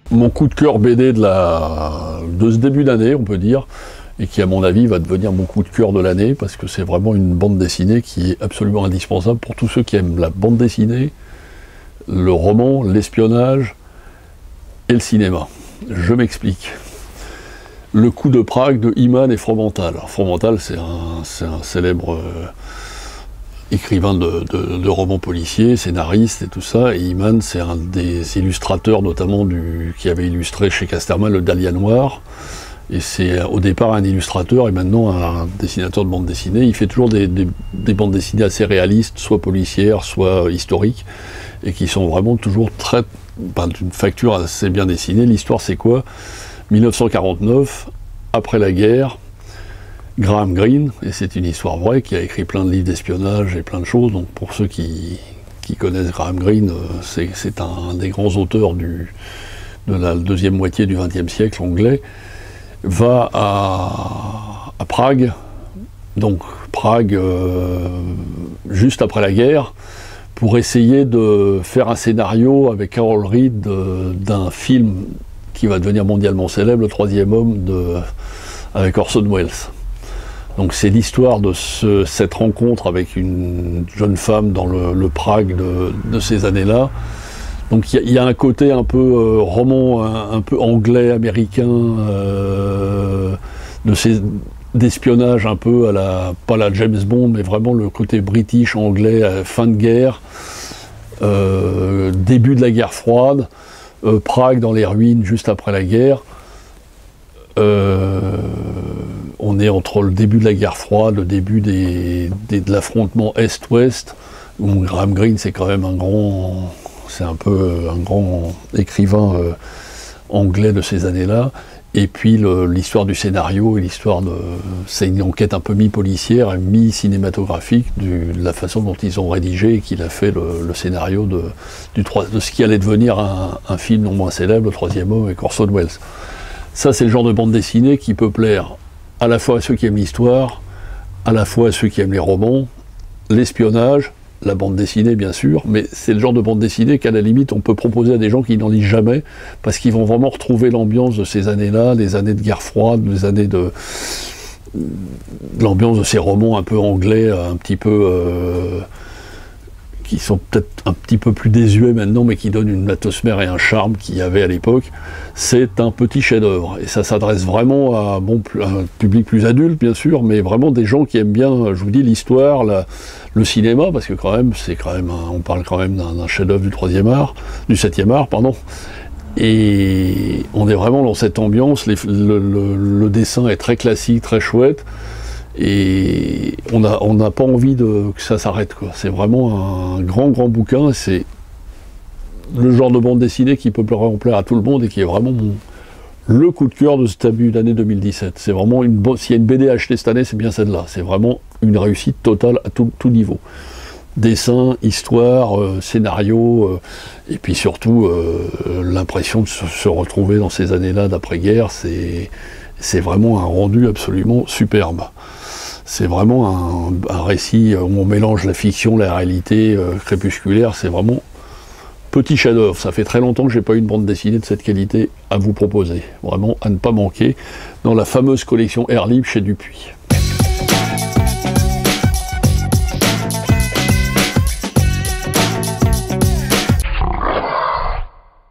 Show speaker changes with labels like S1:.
S1: Mon coup de cœur BD de ce début d'année, on peut dire, et qui à mon avis va devenir mon coup de cœur de l'année, parce que c'est vraiment une bande dessinée qui est absolument indispensable pour tous ceux qui aiment la bande dessinée, le roman, l'espionnage et le cinéma. Je m'explique. Le coup de Prague de Iman et Fromental. Alors, Fromental, c'est un célèbre écrivain de romans policiers, scénariste et tout ça, et Iman, c'est un des illustrateurs notamment qui avait illustré chez Casterman le Dahlia Noir, et c'est au départ un illustrateur et maintenant un dessinateur de bande dessinée. Il fait toujours des bandes dessinées assez réalistes, soit policières, soit historiques, et qui sont vraiment toujours d'une facture assez bien dessinée. L'histoire, c'est quoi? 1949, après la guerre, Graham Greene, et c'est une histoire vraie, qui a écrit plein de livres d'espionnage et plein de choses, donc pour ceux qui connaissent Graham Greene, c'est un des grands auteurs de la deuxième moitié du XXe siècle anglais, va à Prague, donc Prague juste après la guerre, pour essayer de faire un scénario avec Carol Reed d'un film qui va devenir mondialement célèbre, Le Troisième Homme, avec Orson Welles. Donc c'est l'histoire de cette rencontre avec une jeune femme dans le Prague de ces années-là. Donc il y a un côté un peu roman, un peu anglais, américain, d'espionnage un peu pas la James Bond, mais vraiment le côté british, anglais, fin de guerre, début de la guerre froide, Prague dans les ruines juste après la guerre. On est entre le début de la guerre froide, le début de l'affrontement Est-Ouest, où Graham Greene c'est quand même un grand écrivain anglais de ces années-là, et puis l'histoire du scénario et c'est une enquête un peu mi-policière et mi-cinématographique de la façon dont ils ont rédigé et qu'il a fait le scénario de ce qui allait devenir un film non moins célèbre, Le Troisième Homme avec Orson Welles. Ça, c'est le genre de bande dessinée qui peut plaire à la fois à ceux qui aiment l'histoire, à la fois à ceux qui aiment les romans, l'espionnage, la bande dessinée bien sûr, mais c'est le genre de bande dessinée qu'à la limite on peut proposer à des gens qui n'en lisent jamais, parce qu'ils vont vraiment retrouver l'ambiance de ces années-là, les années de guerre froide, les années de l'ambiance de ces romans un peu anglais, un petit peu qui sont peut-être un petit peu plus désuets maintenant, mais qui donnent une atmosphère et un charme qu'il y avait à l'époque. C'est un petit chef-d'œuvre, et ça s'adresse vraiment à un public plus adulte, bien sûr, mais vraiment des gens qui aiment bien, je vous dis, l'histoire, le cinéma, parce que on parle quand même d'un chef-d'œuvre du 7e art, pardon. Et on est vraiment dans cette ambiance, le dessin est très classique, très chouette, et on n'a pas envie que ça s'arrête, quoi. C'est vraiment un grand bouquin, c'est le genre de bande dessinée qui peut plaire à tout le monde et qui est vraiment le coup de cœur de ce début d'année 2017. C'est vraiment s'il y a une BD à acheter cette année, c'est bien celle-là. C'est vraiment une réussite totale à tout niveau. Dessin, histoire, scénario, et puis surtout l'impression de se retrouver dans ces années-là d'après-guerre, c'est vraiment un rendu absolument superbe. C'est vraiment un récit où on mélange la fiction, la réalité crépusculaire, c'est vraiment petit chef-d'œuvre. Ça fait très longtemps que j'ai pas eu une bande dessinée de cette qualité à vous proposer. Vraiment à ne pas manquer dans la fameuse collection Air Libre chez Dupuis.